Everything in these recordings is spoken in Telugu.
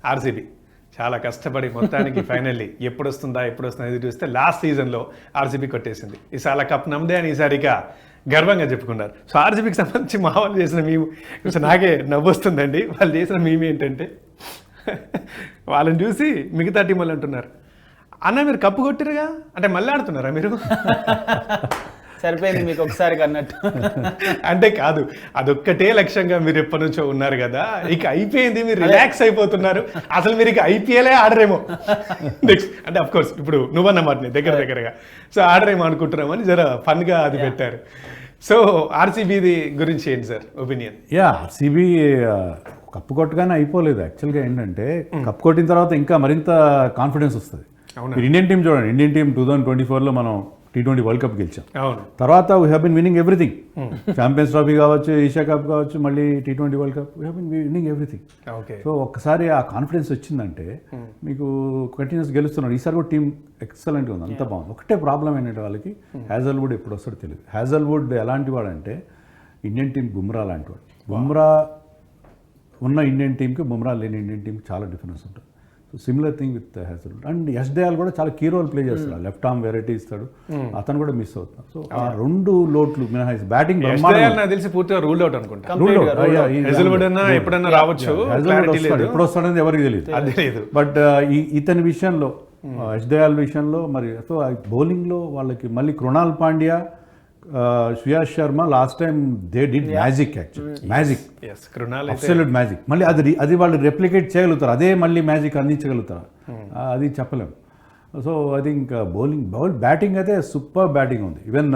ఆర్సీబీ చాలా కష్టపడి మొత్తానికి ఫైనల్లీ ఎప్పుడు వస్తుందా ఎదురు చూస్తే లాస్ట్ సీజన్లో ఆర్సీబీ కొట్టేసింది. ఈసారి కప్ నమ్మదే అని ఈసారిగా గర్వంగా చెప్పుకున్నారు. సో ఆర్సీబీకి సంబంధించి మా వాళ్ళు చేసిన మేము కొంచెం నాకే నవ్వొస్తుందండి. వాళ్ళు చేసిన మేము ఏంటంటే వాళ్ళని చూసి మిగతా టీం వాళ్ళు అంటున్నారు, అన్న మీరు కప్పు కొట్టిరుగా అంటే మళ్ళీ ఆడుతున్నారా మీరు? సరిపోయింది మీకు ఒకసారి అన్నట్టు. అంటే కాదు, అదొక్కటే లక్ష్యంగా మీరు ఎప్పటి నుంచో ఉన్నారు కదా, ఇక అయిపోయింది, మీరు రిలాక్స్ అయిపోతున్నారు, అసలు మీరు ఇక ఐపీఎలే ఆడరేమో నెక్స్ట్ అంటే అఫ్ కోర్స్ ఇప్పుడు నువ్వన్నమాట దగ్గరగా సో ఆడరేమో అనుకుంటున్నామని జర ఫన్ గా అది పెట్టారు. సో ఆర్సీబీ గురించి ఏంటి సార్ ఒపీనియన్? ఆర్సీబీ కప్పు కొట్టగానే అయిపోలేదు. యాక్చువల్గా ఏంటంటే కప్పు కొట్టిన తర్వాత ఇంకా మరింత కాన్ఫిడెన్స్ వస్తుంది. ఇండియన్ టీం చూడండి, ఇండియన్ టీం 2024లో మనం T20 వరల్డ్ కప్ గెలిచాం. తర్వాత we have been winnowing everything. Champions trophy కావచ్చు, ఏషియా కప్ కావచ్చు, మళ్ళీ T20 world cup, we have been winnowing everything. So ఒక్కసారి ఆ కాన్ఫిడెన్స్ వచ్చిందంటే మీకు కంటిన్యూస్ గెలుస్తున్నారు. ఈసారి కూడా టీం ఎక్సలెంట్గా ఉంది, అంత బాగుంది. ఒకటే ప్రాబ్లం ఏంటంటే వాళ్ళకి హ్యాజల్వుడ్ ఎప్పుడు వస్తాడో తెలియదు. హ్యాజల్వుడ్ ఎలాంటి వాడంటే ఇండియన్ టీం బుమ్రా లాంటి వాడు. బుమ్రా ఉన్న ఇండియన్ టీంకి బుమ్రా లేని ఇండియన్ టీంకి చాలా డిఫరెన్స్ ఉంటుంది. So similar thing with Hazlewood. And Yash Dayal కూడా చాలా కీ రోల్ ప్లే చేస్తాడు. లెఫ్ట్ ఆర్మ్ వెరైటీ ఇస్తాడు, అతను కూడా మిస్ అవుతాడు. సో ఆ రెండు లోట్లు మినహాయిస్ బ్యాటింగ్ తెలిసి పూర్తిగా రూల్ అవుట్ అనుకుంటా. ఎప్పుడన్నా రావచ్చు, ఎప్పుడు వస్తాడని ఎవరికి తెలియదు. బట్ ఇతని విషయంలో యష్ దయాల్ విషయంలో మరి సో బౌలింగ్లో వాళ్ళకి మళ్ళీ Krunal Pandya, Shreyas Sharma last time they did magic. Actually magic, absolute magic. మళ్ళీ అది వాళ్ళు రెప్లికేట్ చేయగలుగుతారు, అదే మళ్ళీ మ్యాజిక్ అందించగలుగుతారు, అది చెప్పలేము. సో ఐ థింక్ బ్యాటింగ్ అయితే సూపర్ బ్యాటింగ్ ఉంది. ఈవెన్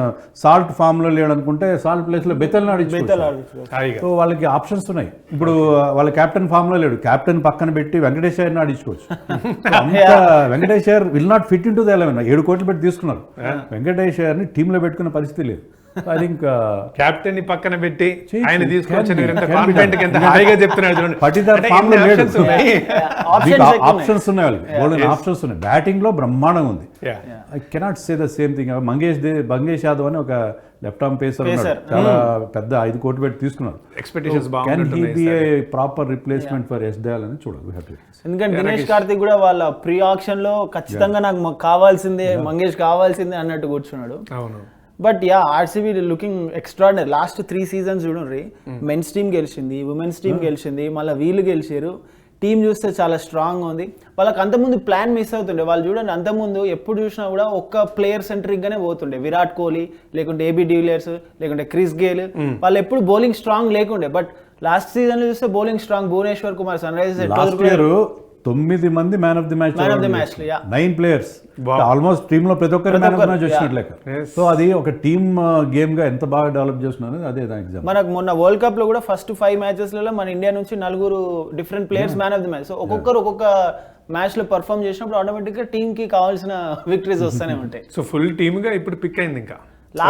సాల్ట్ ఫామ్లో లేడనుకుంటే సాల్ట్ ప్లేస్లో బెతల్ ఆడించుకోవచ్చు. సో వాళ్ళకి ఆప్షన్స్ ఉన్నాయి. ఇప్పుడు వాళ్ళ కెప్టెన్ ఫామ్లో లేడు, కెప్టెన్ పక్కన పెట్టి వెంకటేష్ అయ్యర్ని ఆడించుకోవచ్చు. అంత Venkatesh Iyer will not fit in to the 11. 7 కోట్లు పెట్టి తీసుకున్నారు. వెంకటేష్ అయ్యర్ని టీంలో పెట్టుకునే పరిస్థితి లేదు. ఐ థింక్ కెప్టెన్ ని పక్కన పెట్టి ఆయన తీసుకొచ్చి హాయిగా చెప్తున్నాడు. ఆప్షన్స్ ఉన్నాయి వాళ్ళకి, గోల్డెన్ ఆప్షన్స్ ఉన్నాయి. బ్యాటింగ్ లో బ్రహ్మాండంగా ఉంది. I cannot say the same thing. Mangesh Yadav అని ఒక లెఫ్ట్ ఆర్మ్ పేసర్ ఉన్నాడు, చాలా పెద్ద 5 కోట్లు పెట్టి తీసుకున్నారు. Can he be a proper replacement for Yash Dayal అని చూడాలి. ఎందుకంటే దినేష్ కార్తిక్ కూడా వాళ్ళ ప్రీ ఆక్షన్ లో ఖచ్చితంగా నాకు కావాల్సిందే, మంగేష్ కావాల్సిందే అన్నట్టు కూర్చున్నాడు. But RCB looking extraordinary. Last 3 seasons చూడండి, మెన్స్ టీమ్ గెలిచింది, ఉమెన్స్ టీమ్ గెలిచింది, మళ్ళీ వీళ్ళు గెలిచారు. టీం చూస్తే చాలా స్ట్రాంగ్ ఉంది. వాళ్ళకి అంతకుముందు ప్లాన్ మిస్ అవుతుండే. వాళ్ళు చూడండి, అంతకుముందు ఎప్పుడు చూసినా కూడా ఒక్క ప్లేయర్ సెంట్రిక్గానే పోతుండే. విరాట్ కోహ్లీ, లేకుంటే ఏబీ డివిలియర్స్, లేకుంటే క్రిస్ గేల్, వాళ్ళు ఎప్పుడు బౌలింగ్ స్ట్రాంగ్ లేకుండే. బట్ లాస్ట్ సీజన్ లో చూస్తే bowling strong. Bhuvneshwar Kumar, Sun Risers 9 మంది man of the match, 9 players almost team లో ప్రతి ఒక్కరు మ్యాన్ ఆఫ్ ది మ్యాచ్ వచ్చినట్లే. సో అది ఒక టీమ్ గేమ్ గా ఎంత బాగా డెవలప్ చేస్తున్నారు, అదే దాని ఎగ్జాంపుల్. మనకు మొన్న వరల్డ్ కప్ లో కూడా ఫస్ట్ 5 మ్యాచెస్లలో మన ఇండియా నుంచి 4 different players man of the match. So ఒక్కొక్క మ్యాచ్ లో పర్ఫామ్ చేసినప్పుడు ఆటోమేటిక్ గా టీమ్ కి కావాల్సిన విక్టరీస్ వస్తూనే ఉంటాయి. సో ఫుల్ టీమ్ గా ఇప్పుడు పిక్ అయింది. ఇంకా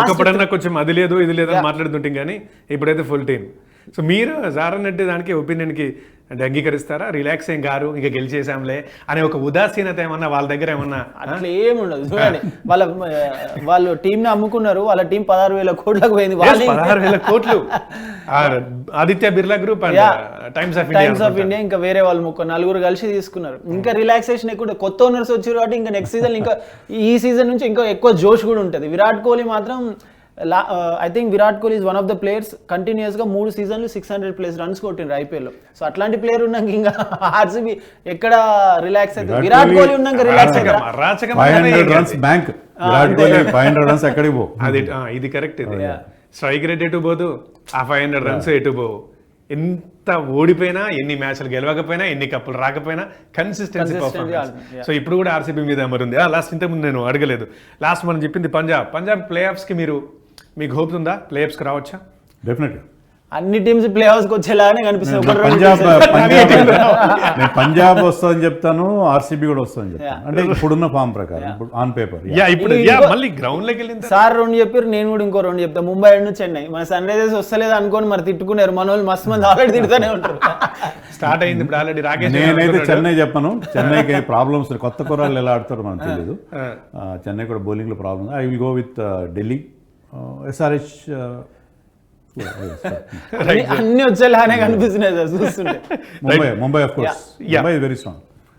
ఒకప్పుడన్నా కొంచెం అది లేదు ఇది లేదు అని మాట్లాడుతుంటాం, కానీ ఇప్పుడైతే ఫుల్ టీమ్. సో మీరు జారన్నట్టు దానికి ఒపీనియన్కి అంటే అంగీకరిస్తారా? రిలాక్స్ ఏం గారు ఇక గెలిచేసాంలే అనే ఒక ఉదాసీనత ఏమన్నా వాళ్ళ దగ్గర ఏమన్నా? అట్లా ఏముండదు. చూడండి, వాళ్ళు టీంని అమ్ముకున్నారు. వాళ్ళ టీం 16,000 కోట్లకు పోయింది. 16,000 కోట్లు Aditya Birla group, times of India, ఇంకా వేరే వాళ్ళు 4 కలిసి తీసుకున్నారు. ఇంకా రిలాక్సేషన్ ఎక్కువ. కొత్త ఓనర్స్ వచ్చారు కాబట్టి ఇంకా నెక్స్ట్ సీజన్, ఇంకా ఈ సీజన్ నుంచి ఇంకా ఎక్కువ జోష్ కూడా ఉంటుంది. విరాట్ కోహ్లీ మాత్రం I think Virat Kohli is one of the players continuous గా 3 సీజన్లు 600+ రన్స్ కొట్టిండ్రు ఐపీఎల్ లో. సో అట్లాంటి ప్లేయర్ ఉన్నాక ఇంకా ఆర్సీబీ ఎక్కడ రిలాక్స్ అవుతుంది? విరాట్ కోహ్లీ ఉన్నాక రిలాక్స్ అవుతుంది. 500 runs bank, Virat Kohli 500 runs ఎక్కడికి పో. ఇది కరెక్ట్. ఇది స్ట్రైక్ రేట్ ఎటు పోదు, ఆ 500 రన్స్ ఎటు పోవు. ఎంత ఓడిపోయినా, ఎన్ని మ్యాచ్లు గెలవకపోయినా, ఎన్ని కప్పులు రాకపోయినా కన్సిస్టెన్సీ పర్ఫార్మెన్స్. సో ఇప్పుడు కూడా ఆర్సీబీ మీద అమరుంది. లాస్ట్ ఇంతకుముందు నేను అడగలేదు, లాస్ట్ మనం చెప్పింది పంజాబ్ ప్లే ఆఫ్స్కి మీకు హోప్ ఉందా? ప్లే ఆఫ్స్కి రావచ్చా? డెఫినెట్గా అన్ని టీమ్స్ ప్లే ఆఫ్స్ కి వచ్చేలాగానే కనిపిస్తుంది. పంజాబ్ వస్తుందని చెప్తాను, ఆర్సీబీ కూడా వస్తుందని చెప్తాను. అంటే ఇప్పుడున్న ఫామ్ ప్రకారం, ఇప్పుడు ఆన్ పేపర్. మళ్ళీ గ్రౌండ్ లోకి వెళ్ళింది సార్ 2 చెప్పారు, నేను కూడా ఇంకో 2 చెప్తాను. ముంబై అండ్ చెన్నై. మన సన్ రైజర్స్ వస్తలేదు అనుకోని మరి తిట్టుకున్నారు మన వాళ్ళు. మస్తు మంది ఆల్రెడీ తిడుతూనే ఉంటారు. స్టార్ట్ అయింది ఇప్పుడు ఆల్రెడీ. రాకేష్ నేనైతే చెన్నై చెప్పను. చెన్నైకి ప్రాబ్లమ్స్, కొత్త కుర్రాళ్ళు ఎలా ఆడతారో మనకు తెలియదు. చెన్నై కూడా బౌలింగ్ లో problem. I will go with Delhi. SRH అన్ని వచ్చేలానే కనిపిస్తున్నాయి సార్ చూస్తుంటే. Mumbai of course, Mumbai very strong.